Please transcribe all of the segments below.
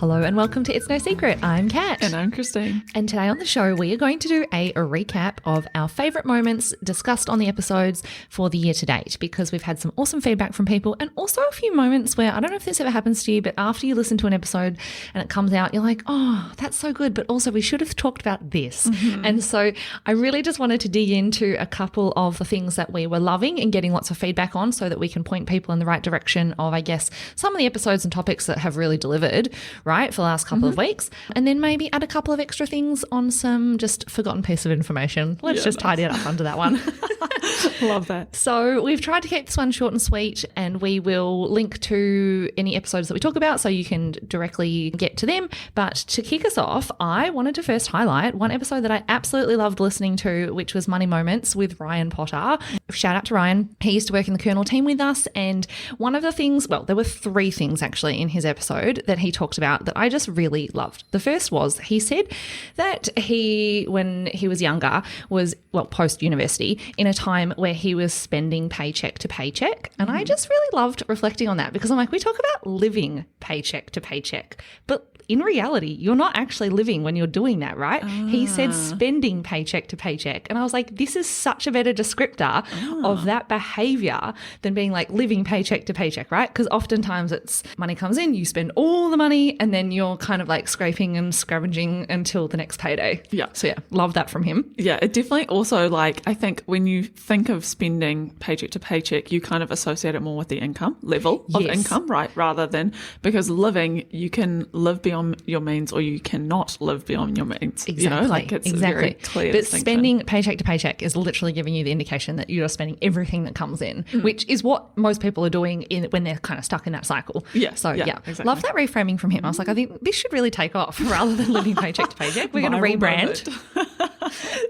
Hello and welcome to It's No Secret. I'm Kat. And I'm Christine. And today on the show, we are going to do a recap of our favourite moments discussed on the episodes for the year to date, because we've had some awesome feedback from people and also a few moments where, I don't know if this ever happens to you, but after you listen to an episode and it comes out, you're like, oh, that's so good, but also we should have talked about this. Mm-hmm. And so I really just wanted to dig into a couple of the things that we were loving and getting lots of feedback on so that we can point people in the right direction of, I guess, some of the episodes and topics that have really delivered, right, for the last couple of weeks. And then maybe add a couple of extra things on some just forgotten piece of information. Let's just tidy it up under that one. Love that. So we've tried to keep this one short and sweet, and we will link to any episodes that we talk about so you can directly get to them. But to kick us off, I wanted to first highlight one episode that I absolutely loved listening to, which was Money Moments with Ryan Potter. Shout out to Ryan. He used to work in the Kernel team with us, and one of the things, well, there were three things actually in his episode that he talked about that I just really loved. The first was he said that he, when he was younger, was, well, post-university, in a time where he was spending paycheck to paycheck. And I just really loved reflecting on that, because I'm like, we talk about living paycheck to paycheck, but in reality, you're not actually living when you're doing that, right? He said spending paycheck to paycheck. And I was like, this is such a better descriptor of that behavior than being like living paycheck to paycheck, right? Because oftentimes it's money comes in, you spend all the money, and then you're kind of like scraping and scavenging until the next payday. Yeah. So yeah, love that from him. Yeah, it definitely also, like, I think when you think of spending paycheck to paycheck, you kind of associate it more with the income level of income, right? Rather than, because living, you can live beyond your means or you cannot live beyond your means. Exactly. You know, like it's a very clear But distinction. spending paycheck to paycheck is literally giving you the indication that you're spending everything that comes in, which is what most people are doing when they're kind of stuck in that cycle. Yeah. So yeah, exactly. Love that reframing from him. I was like, I think this should really take off rather than living paycheck to paycheck. We're going to rebrand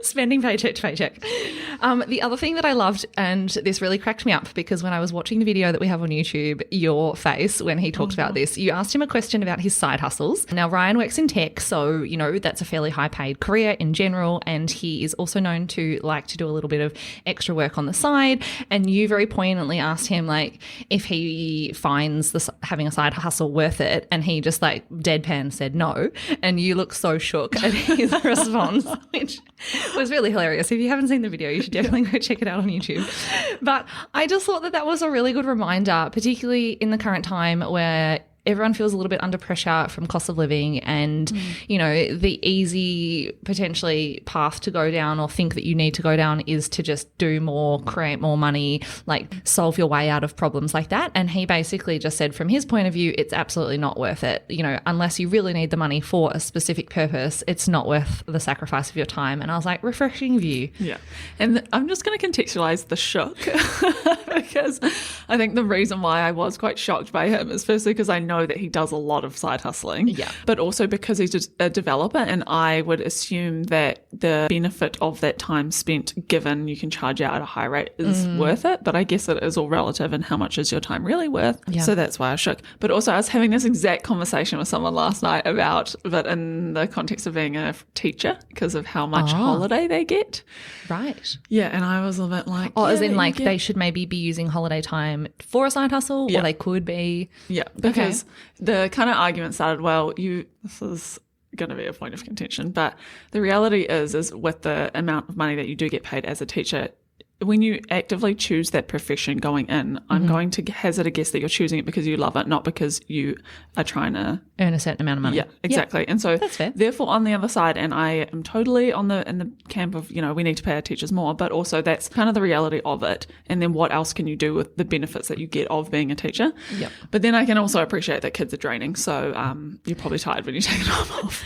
spending paycheck to paycheck. The other thing that I loved, and this really cracked me up, because when I was watching the video that we have on YouTube, your face, when he talked about this, you asked him a question about his side hustles. Now, Ryan works in tech, so, you know, that's a fairly high paid career in general. And he is also known to like to do a little bit of extra work on the side. And you very poignantly asked him, like, if he finds this having a side hustle worth it. And he just like deadpan said no. And you look so shook at his response, which was really hilarious. If you haven't seen the video, you should definitely go check it out on YouTube. But I just thought that that was a really good reminder, particularly in the current time where everyone feels a little bit under pressure from cost of living and, you know, the easy potentially path to go down or think that you need to go down is to just do more, create more money, like solve your way out of problems like that. And he basically just said from his point of view, it's absolutely not worth it. You know, unless you really need the money for a specific purpose, it's not worth the sacrifice of your time. And I was like, refreshing view. Yeah. And I'm just going to contextualize the shock because I think the reason why I was quite shocked by him is firstly because I know that he does a lot of side hustling, but also because he's a developer, and I would assume that the benefit of that time spent, given you can charge out at a high rate, is worth it. But I guess it is all relative, and how much is your time really worth? Yeah. So that's why I shook. But also I was having this exact conversation with someone last night about, but in the context of being a teacher, because of how much holiday they get. Right. Yeah, and I was a bit like, as in like they should maybe be using holiday time for a side hustle, or they could be. Yeah, because the kind of argument started, well, this is going to be a point of contention, but the reality is with the amount of money that you do get paid as a teacher, when you actively choose that profession going in, I'm going to hazard a guess that you're choosing it because you love it, not because you are trying to earn a certain amount of money. Yeah, exactly. Yeah, and so that's fair. Therefore, on the other side, and I am totally in the camp of, you know, we need to pay our teachers more, but also that's kind of the reality of it. And then what else can you do with the benefits that you get of being a teacher? Yeah. But then I can also appreciate that kids are draining, so you're probably tired when you take time off.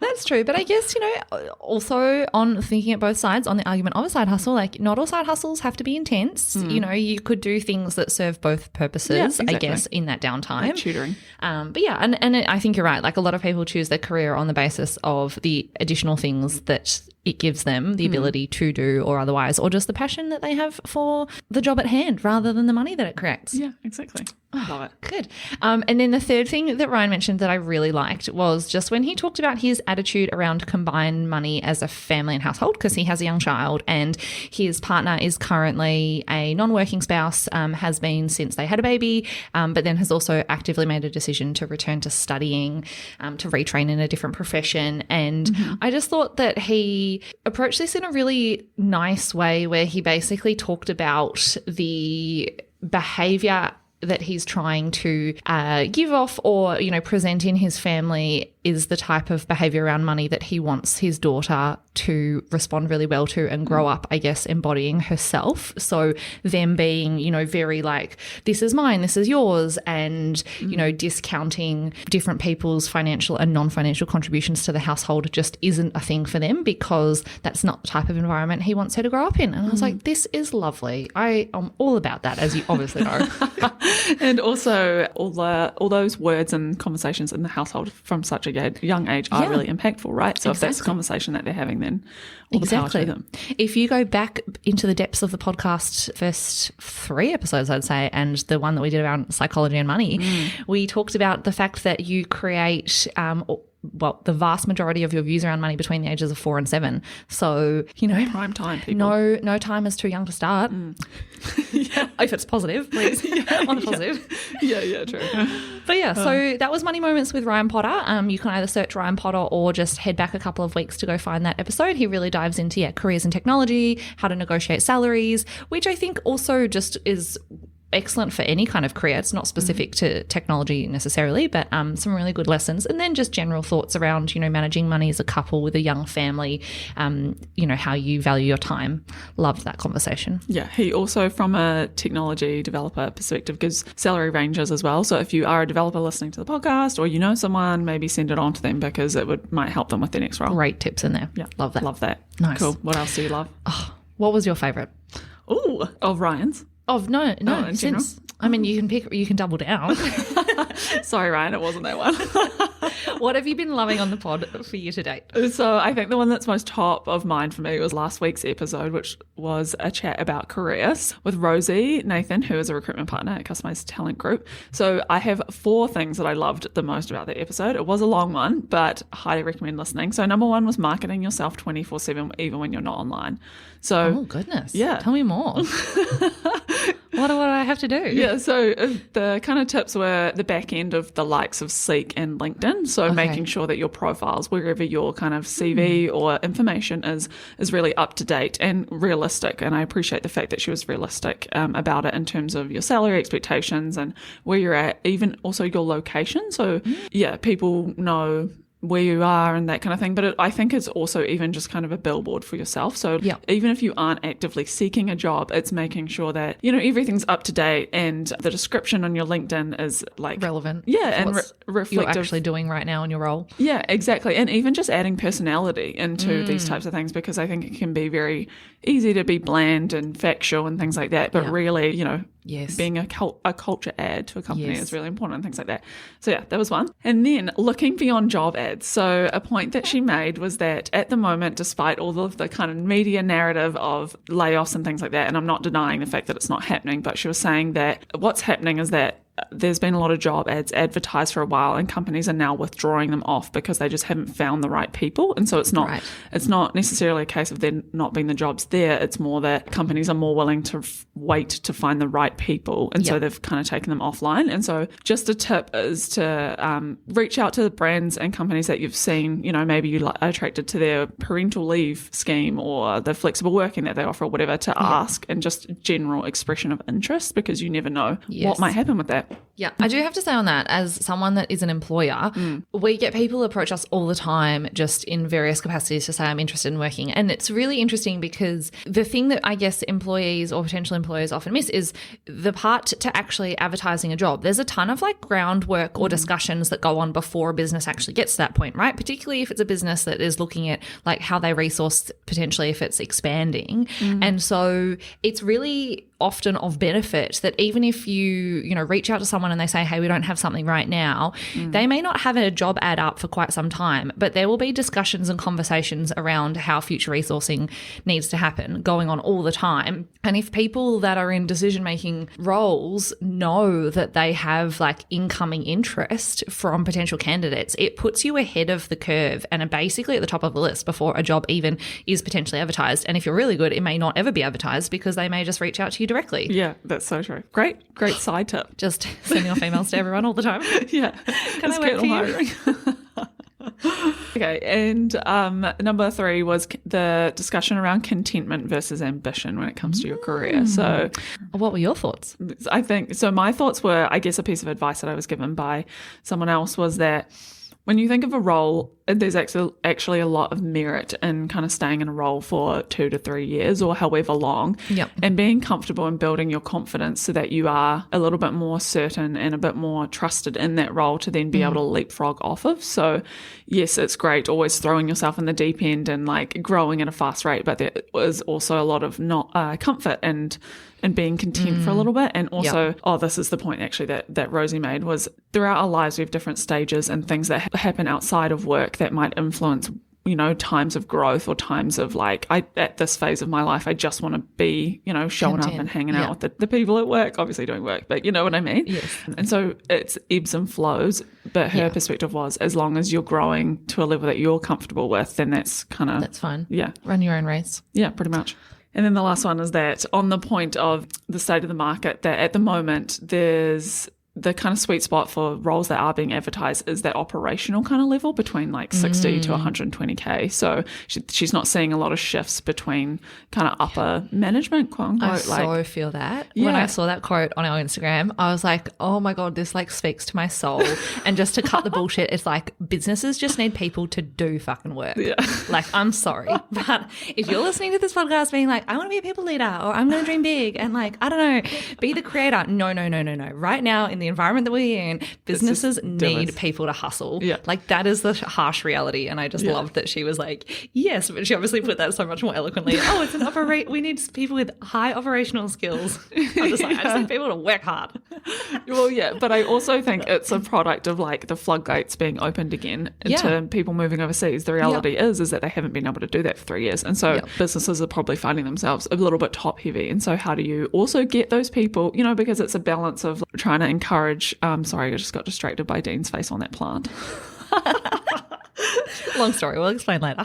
That's true. But I guess, you know, also on thinking at both sides, on the argument of a side hustle, like not all side hustles have to be intense. You know, you could do things that serve both purposes, I guess, in that downtime. Like tutoring. But yeah, and I think you're right. Like a lot of people choose their career on the basis of the additional things that it gives them the ability to do or otherwise, or just the passion that they have for the job at hand rather than the money that it creates. Yeah, exactly. Love it. Good. And then the third thing that Ryan mentioned that I really liked was just when he talked about his attitude around combined money as a family and household, because he has a young child and his partner is currently a non-working spouse, has been since they had a baby, but then has also actively made a decision to return to studying, to retrain in a different profession. And I just thought that he approached this in a really nice way where he basically talked about the behaviour that he's trying to give off or, present in his family is the type of behaviour around money that he wants his daughter to respond really well to and grow up, I guess, embodying herself. So them being, very like, this is mine, this is yours, and, discounting different people's financial and non-financial contributions to the household just isn't a thing for them because that's not the type of environment he wants her to grow up in. And I was like, this is lovely. I am all about that, as you obviously know. And also all those words and conversations in the household from such a young age are really impactful, right? So if that's a conversation that they're having, then all the power to them. If you go back into the depths of the podcast, first 3 episodes, I'd say, and the one that we did around psychology and money, we talked about the fact that you create the vast majority of your views around money between the ages of 4 and 7. So, prime time, people. No time is too young to start. If it's positive, please. On a positive. Yeah, true. But so that was Money Moments with Ryan Potter. You can either search Ryan Potter or just head back a couple of weeks to go find that episode. He really dives into careers in technology, how to negotiate salaries, which I think also just is excellent for any kind of career. It's not specific to technology necessarily, but some really good lessons. And then just general thoughts around, managing money as a couple with a young family, how you value your time. Loved that conversation. Yeah, he also, from a technology developer perspective, gives salary ranges as well. So if you are a developer listening to the podcast or you know someone, maybe send it on to them because it might help them with their next role. Great tips in there. Yeah, love that. Love that. Nice. Cool. What else do you love? Oh, what was your favourite? Ooh, of Ryan's. No. You can double down. Sorry, Ryan, it wasn't that one. What have you been loving on the pod for year to date? So I think the one that's most top of mind for me was last week's episode, which was a chat about careers with Rosie Nathan, who is a recruitment partner at Customized Talent Group. So I have 4 things that I loved the most about that episode. It was a long one, but highly recommend listening. So number 1 was marketing yourself 24/7, even when you're not online. So, oh goodness, yeah, tell me more. What do I have to do? Yeah, so the kind of tips were the back end of the likes of Seek and LinkedIn. So making sure that your profiles, wherever your kind of CV or information is really up to date and realistic. And I appreciate the fact that she was realistic about it in terms of your salary expectations and where you're at, even also your location. So people know where you are and that kind of thing. But I think it's also even just kind of a billboard for yourself. So even if you aren't actively seeking a job, it's making sure that, everything's up to date and the description on your LinkedIn is like relevant. Yeah. And reflective. You're actually doing right now in your role. Yeah, exactly. And even just adding personality into these types of things, because I think it can be very easy to be bland and factual and things like that. But really, being a culture add to a company is really important and things like that. So that was one. And then looking beyond job ads. So a point that she made was that at the moment, despite all of the kind of media narrative of layoffs and things like that, and I'm not denying the fact that it's not happening, but she was saying that what's happening is that there's been a lot of job ads advertised for a while and companies are now withdrawing them off because they just haven't found the right people. And so it's not necessarily a case of there not being the jobs there. It's more that companies are more willing to wait to find the right people. And so they've kind of taken them offline. And so just a tip is to reach out to the brands and companies that you've seen, maybe you are attracted to their parental leave scheme or the flexible working that they offer or whatever, to ask, and just general expression of interest, because you never know what might happen with that. Yeah, I do have to say on that, as someone that is an employer, we get people approach us all the time just in various capacities to say, I'm interested in working. And it's really interesting because the thing that I guess employees or potential employers often miss is the part to actually advertising a job. There's a ton of like groundwork or discussions that go on before a business actually gets to that point, right? Particularly if it's a business that is looking at like how they resource potentially if it's expanding. And so it's really often of benefit that even if you reach out to someone and they say, hey, we don't have something right now, they may not have a job ad up for quite some time, but there will be discussions and conversations around how future resourcing needs to happen going on all the time. And if people that are in decision-making roles know that they have like incoming interest from potential candidates, it puts you ahead of the curve and are basically at the top of the list before a job even is potentially advertised. And if you're really good, it may not ever be advertised because they may just reach out to you directly. Yeah, that's so true. Great side tip. Just sending off emails to everyone all the time. Yeah. Can I work for you? Okay, and number 3 was the discussion around contentment versus ambition when it comes to your career. So what were your thoughts? I think, so my thoughts were, I guess a piece of advice that I was given by someone else was that when you think of a role, there's actually a lot of merit in kind of staying in a role for 2 to 3 years or however long, and being comfortable and building your confidence so that you are a little bit more certain and a bit more trusted in that role to then be able to leapfrog off of. So yes, it's great always throwing yourself in the deep end and like growing at a fast rate, but there was also a lot of comfort and being content for a little bit. And also, this is the point actually that Rosie made, was throughout our lives we have different stages and things that happen outside of work that might influence, times of growth or times of like, at this phase of my life, I just want to be, showing up and hanging out with the people at work, obviously doing work, but you know what I mean? Yes. And so it's ebbs and flows, but her perspective was, as long as you're growing to a level that you're comfortable with, then that's fine. Yeah. Run your own race. Yeah, pretty much. And then the last one is that on the point of the state of the market, that at the moment there's the kind of sweet spot for roles that are being advertised is that operational kind of level between like 60 to 120K. So she's not seeing a lot of shifts between kind of upper management, quote unquote. I so feel that. When I saw that quote on our Instagram, I was like, oh my God, this like speaks to my soul. And just to cut the bullshit, it's like businesses just need people to do fucking work. Yeah. Like, I'm sorry. But if you're listening to this podcast being like, I want to be a people leader or I'm going to dream big and like, I don't know, be the creator. No. Right now in the environment that we're in, businesses need people to hustle. Yeah. Like that is the harsh reality. And I just loved that she was like, yes, but she obviously put that so much more eloquently. Oh, it's an we need people with high operational skills. I'm just like, I just need people to work hard. Well, yeah, but I also think it's a product of like the floodgates being opened again into people moving overseas. The reality is that they haven't been able to do that for 3 years. And so businesses are probably finding themselves a little bit top heavy. And so how do you also get those people, because it's a balance of trying to encourage, sorry, I just got distracted by Dean's face on that plant. Long story, we'll explain later.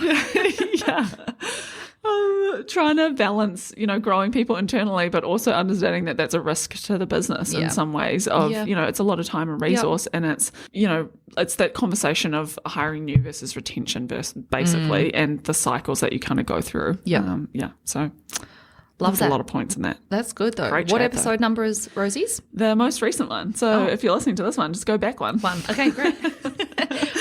Trying to balance, growing people internally, but also understanding that that's a risk to the business in some ways of, it's a lot of time and resource and it's, it's that conversation of hiring new versus retention versus basically and the cycles that you kind of go through. So love that. A lot of points in that. That's good though. Great what chat, episode number is Rosie's? The most recent one. So if you're listening to this one, just go back one. Okay, great.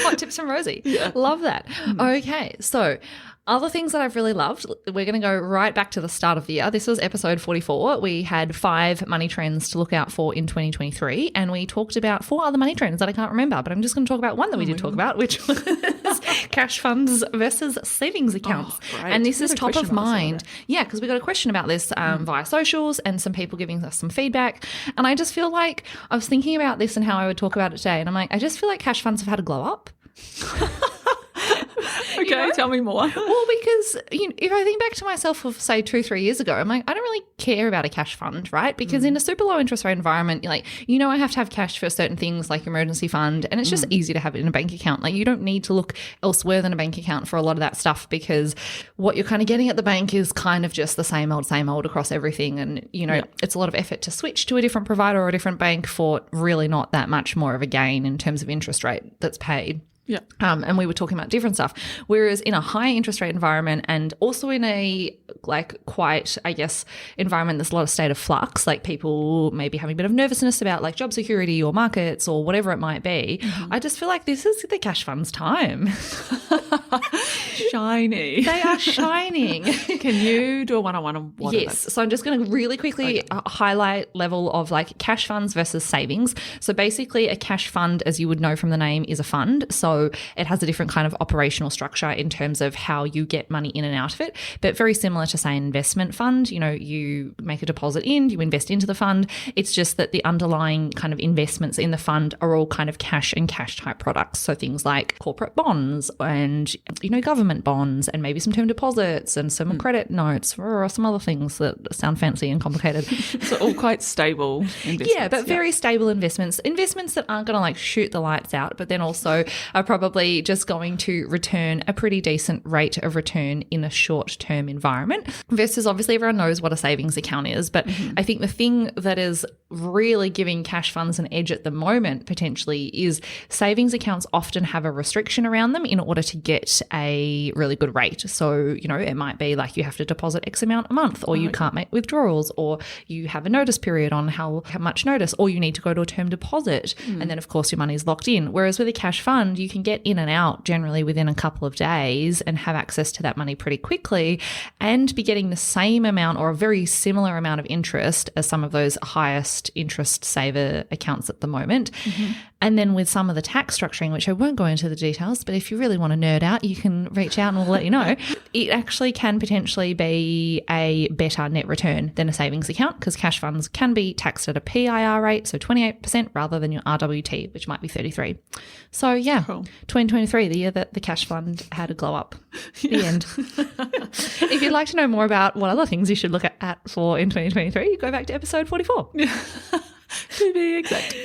Hot tips from Rosie. Yeah. Love that. Okay, so other things that I've really loved, we're going to go right back to the start of the year. This was episode 44. We had 5 money trends to look out for in 2023, and we talked about 4 other money trends that I can't remember, but I'm just going to talk about one that we did talk about, which was cash funds versus savings accounts. And this is top of mind. Yeah, because we got a question about this via socials and some people giving us some feedback. And I just feel like I was thinking about this and how I would talk about it today, and I'm like, I just feel like cash funds have had a glow up. Okay, tell me more. Well, because if I think back to myself of say 2-3 years ago, I'm like, I don't really care about a cash fund, right? Because in a super low interest rate environment, I have to have cash for certain things like emergency fund, and it's just easy to have it in a bank account. Like you don't need to look elsewhere than a bank account for a lot of that stuff because what you're kind of getting at the bank is kind of just the same old across everything. And, it's a lot of effort to switch to a different provider or a different bank for really not that much more of a gain in terms of interest rate that's paid. Yeah. And we were talking about different stuff. Whereas in a high interest rate environment and also in a quite, I guess, environment that's a lot of state of flux, like people maybe having a bit of nervousness about like job security or markets or whatever it might be, I just feel like this is the cash funds time. Shiny. They are shining. Can you do a one-on-one on what? Yes. So I'm just going to really quickly highlight level of like cash funds versus savings. So basically a cash fund, as you would know from the name, is a fund. So so it has a different kind of operational structure in terms of how you get money in and out of it. But very similar to, say, an investment fund, you make a deposit in, you invest into the fund. It's just that the underlying kind of investments in the fund are all kind of cash and cash type products. So things like corporate bonds and, government bonds and maybe some term deposits and some credit notes or some other things that sound fancy and complicated. So all quite stable investments. Yeah, but very stable investments that aren't going to shoot the lights out, but then also are probably just going to return a pretty decent rate of return in a short-term environment versus obviously everyone knows what a savings account is. But I think the thing that is really giving cash funds an edge at the moment potentially is savings accounts often have a restriction around them in order to get a really good rate. So, it might be like you have to deposit X amount a month, or you can't make withdrawals, or you have a notice period on how much notice, or you need to go to a term deposit. And then, of course, your money's locked in. Whereas with a cash fund, you can get in and out generally within a couple of days and have access to that money pretty quickly and be getting the same amount or a very similar amount of interest as some of those highest interest saver accounts at the moment. And then with some of the tax structuring, which I won't go into the details, but if you really want to nerd out, you can reach out and we'll let you know. It actually can potentially be a better net return than a savings account because cash funds can be taxed at a PIR rate, so 28% rather than your RWT, which might be 33%. So yeah, cool. 2023, the year that the cash fund had a glow up. The end. If you'd like to know more about what other things you should look at for in 2023, you go back to episode 44. Yeah. To be exact.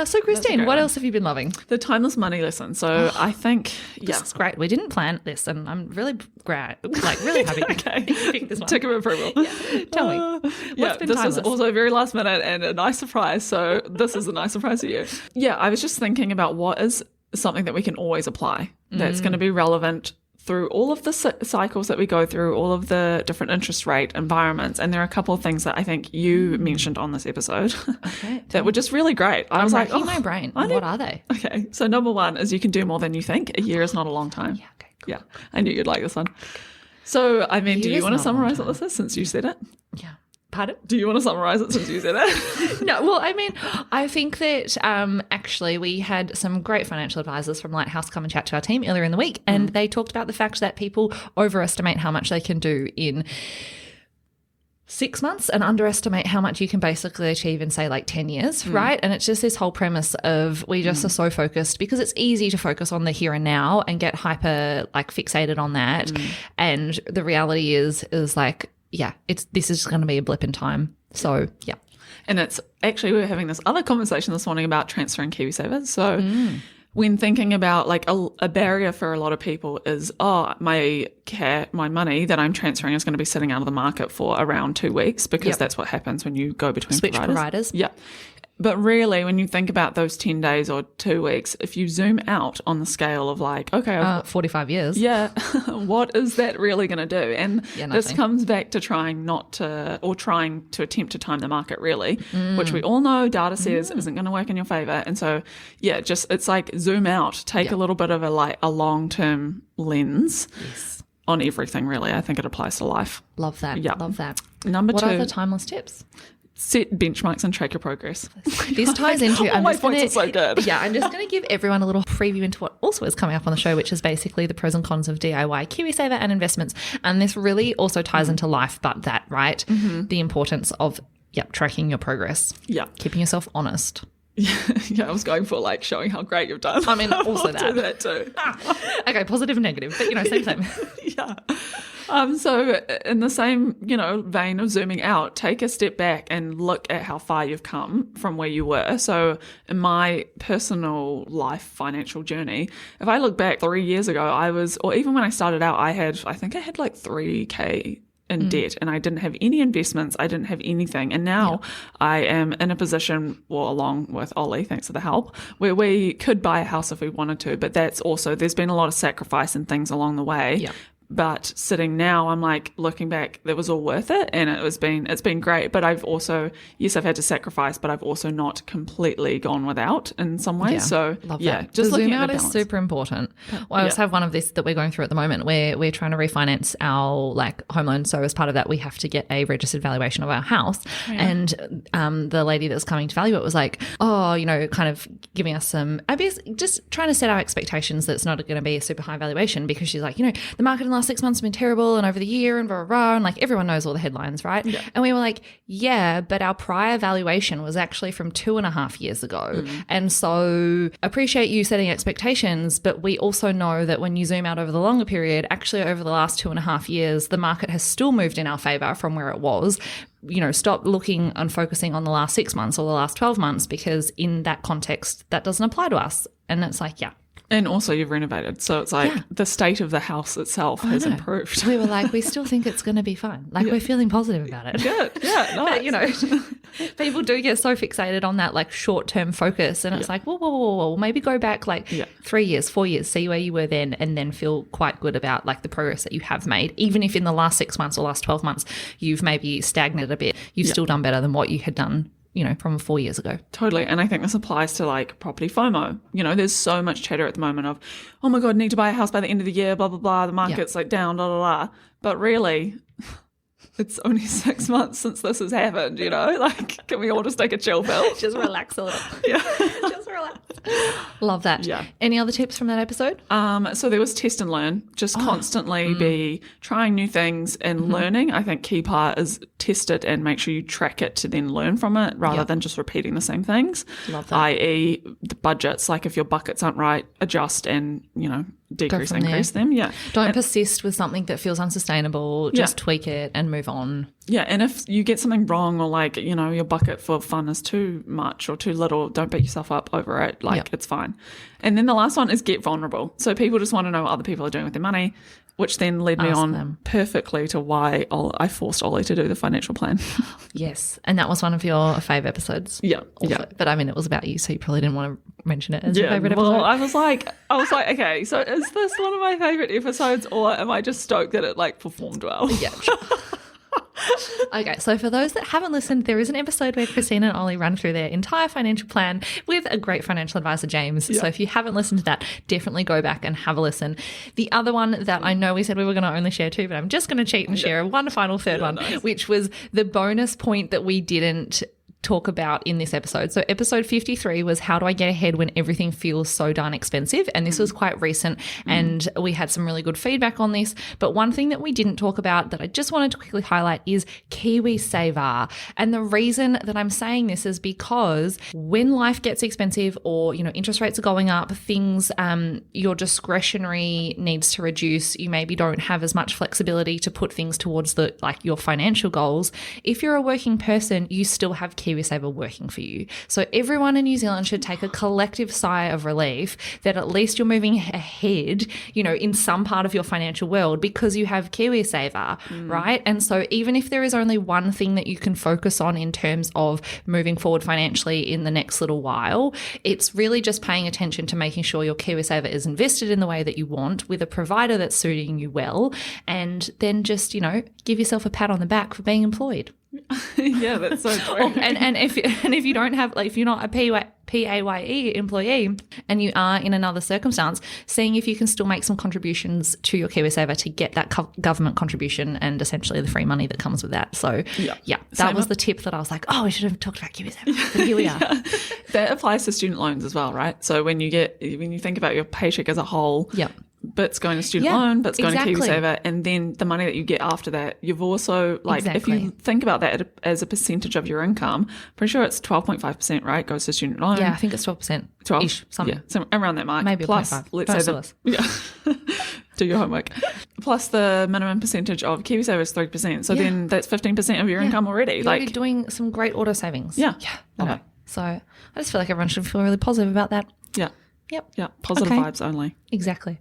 So Christine, what else have you been loving? The timeless money lesson. So I think, this is great. We didn't plan this, and I'm really great, really happy. Okay, you picked this one. Tick of approval. Yeah. Tell me. What's been this timeless? is also very last minute and a nice surprise. So this is a nice surprise for you. Yeah, I was just thinking about what is something that we can always apply that's going to be relevant through all of the cycles that we go through, all of the different interest rate environments. And there are a couple of things that I think you mentioned on this episode that were just really great. I was like, my brain. What are they? Okay. So number one is you can do more than you think. A year is not a long time. Yeah, okay, cool. Yeah. I knew you'd like this one. So, I mean, do you want to summarize what this is since you said it? Yeah. Pardon? Do you want to summarize it since you said it? No, well, I mean, I think that actually we had some great financial advisors from Lighthouse come and chat to our team earlier in the week, and they talked about the fact that people overestimate how much they can do in 6 months and underestimate how much you can basically achieve in, say, 10 years, right? And it's just this whole premise of we just are so focused because it's easy to focus on the here and now and get hyper fixated on that. And the reality is this is going to be a blip in time. So, yeah. And it's actually, we were having this other conversation this morning about transferring KiwiSaver. So when thinking about a barrier for a lot of people is, my money that I'm transferring is going to be sitting out of the market for around 2 weeks because that's what happens when you go between providers. Yeah. But really, when you think about those 10 days or 2 weeks, if you zoom out on the scale of 45 years. Yeah. What is that really going to do? And this comes back to trying to attempt to time the market really, which we all know data says isn't going to work in your favor. And so, it's zoom out, take a little bit of a long-term lens on everything really. I think it applies to life. Love that. Yeah. Love that. Number 2. What are the timeless tips? Set benchmarks and track your progress. This ties into my points are so good. Yeah, I'm just going to give everyone a little preview into what also is coming up on the show, which is basically the pros and cons of DIY, KiwiSaver and investments. And this really also ties into life, but that, right? The importance of tracking your progress. Yeah. Keeping yourself honest. Yeah, I was going for showing how great you've done. I mean, also I'll do that too. Okay, positive and negative, but same. Yeah. So in the same, vein of zooming out, take a step back and look at how far you've come from where you were. So in my personal life financial journey, if I look back 3 years ago, or even when I started out, I think I had 3K in debt and I didn't have any investments. I didn't have anything. And now I am in a position, along with Ollie, thanks for the help, where we could buy a house if we wanted to. But that's also, there's been a lot of sacrifice and things along the way. Yeah. But sitting now, I'm like looking back, that was all worth it, and it's been great. But I've also, yes, I've had to sacrifice, but I've also not completely gone without in some ways. Yeah, so love yeah, that. just the looking zoom at out the is balance. super important. Well, I also have one of this that we're going through at the moment where we're trying to refinance our like home loan. So as part of that, we have to get a registered valuation of our house. And the lady that's coming to value it was like, oh, you know, kind of giving us some, I guess, just trying to set our expectations that it's not going to be a super high valuation, because she's like, you know, the market in the last 6 months has been terrible and over the year and blah, blah, blah, and like everyone knows all the headlines, right? Yeah. And we were like, yeah, but our prior valuation was actually from 2.5 years ago. And so appreciate you setting expectations, but we also know that when you zoom out over the longer period, actually over the last 2.5 years, the market has still moved in our favor from where it was. You know, stop looking and focusing on the last 6 months or the last 12 months, because in that context, that doesn't apply to us. And it's like, yeah. And also you've renovated. So it's like the state of the house itself has improved. We were like, we still think it's going to be fine. Like we're feeling positive about it. Good. Yeah. Nice. But, you know, people do get so fixated on that like short-term focus. And it's like, whoa. Maybe go back like 3 years, 4 years, see where you were then, and then feel quite good about like the progress that you have made. Even if in the last 6 months or last 12 months, you've maybe stagnated a bit, you've still done better than what you had done, you know, from 4 years ago. Totally. And I think this applies to like property FOMO. You know, there's so much chatter at the moment of, oh my God, need to buy a house by the end of the year, blah, blah, blah. The market's like down, blah, blah, blah. But really, it's only 6 months since this has happened, you know? Like, can we all just take a chill pill? Just relax a little. Yeah. Just relax. Love that. Yeah. Any other tips from that episode? So there was test and learn, just constantly be trying new things and learning. I think key part is test it and make sure you track it to then learn from it rather than just repeating the same things. Love that. i.e. the budgets, like if your buckets aren't right, adjust and, you know, decrease, increase them. Yeah. Don't persist with something that feels unsustainable. Just tweak it and move on. Yeah, and if you get something wrong or like, you know, your bucket for fun is too much or too little, don't beat yourself up over it. Like it's fine. And then the last one is get vulnerable. So people just want to know what other people are doing with their money, which then led me on perfectly to why I forced Ollie to do the financial plan. Yes, and that was one of your fave episodes. Yeah, also. yeah. But I mean, it was about you, so you probably didn't want to mention it as your favorite episode. Well, I was like, okay, so is this one of my favorite episodes, or am I just stoked that it like performed well? Yeah. Okay, so for those that haven't listened, there is an episode where Christina and Ollie run through their entire financial plan with a great financial advisor, James. So if you haven't listened to that, definitely go back and have a listen. The other one that I know we said we were going to only share two, but I'm just going to cheat and share one final third one, which was the bonus point that we didn't talk about in this episode. So episode 53 was how do I get ahead when everything feels so darn expensive? And this was quite recent and we had some really good feedback on this. But one thing that we didn't talk about that I just wanted to quickly highlight is KiwiSaver. And the reason that I'm saying this is because when life gets expensive or, you know, interest rates are going up, things, your discretionary needs to reduce. You maybe don't have as much flexibility to put things towards the, like your financial goals. If you're a working person, you still have KiwiSaver working for you. So everyone in New Zealand should take a collective sigh of relief that at least you're moving ahead, you know, in some part of your financial world because you have KiwiSaver, right? And so even if there is only one thing that you can focus on in terms of moving forward financially in the next little while, it's really just paying attention to making sure your KiwiSaver is invested in the way that you want with a provider that's suiting you well, and then just, you know, give yourself a pat on the back for being employed. Yeah, that's so true. And if you don't have, like, if you're not a PAYE employee and you are in another circumstance, seeing if you can still make some contributions to your KiwiSaver to get that government contribution and essentially the free money that comes with that. So that was the tip that I was like, oh, we should have talked about KiwiSaver. But here we are. That applies to student loans as well, right? So when you think about your paycheck as a whole, bits going to student loan, bits going to KiwiSaver, and then the money that you get after that, you've also, like, if you think about that as a percentage of your income, pretty sure it's 12.5%, right? Goes to student loan. Yeah, I think it's 12%-ish, something. Yeah, so around that mark. Maybe plus, 0.5. let's say do your homework. Plus the minimum percentage of KiwiSaver is 3%. So then that's 15% of your income already. You're like already doing some great auto savings. Yeah. Love it. So I just feel like everyone should feel really positive about that. Yeah. Yep. Yeah. Positive vibes only. Exactly.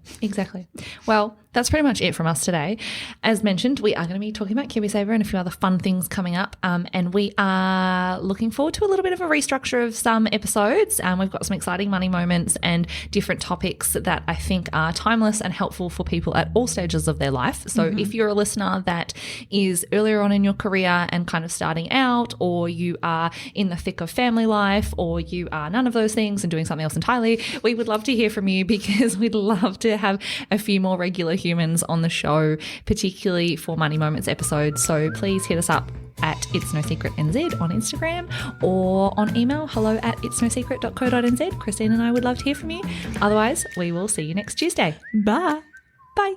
Well, that's pretty much it from us today. As mentioned, we are going to be talking about KiwiSaver and a few other fun things coming up. And we are looking forward to a little bit of a restructure of some episodes. We've got some exciting money moments and different topics that I think are timeless and helpful for people at all stages of their life. So if you're a listener that is earlier on in your career and kind of starting out, or you are in the thick of family life, or you are none of those things and doing something else entirely, we would love to hear from you, because we'd love to have a few more regular humans on the show, particularly for Money Moments episodes. So please hit us up at It's No Secret NZ on Instagram, or on email, hello@itsnosecret.co.nz. Christine and I would love to hear from you. Otherwise, we will see you next Tuesday. Bye. Bye.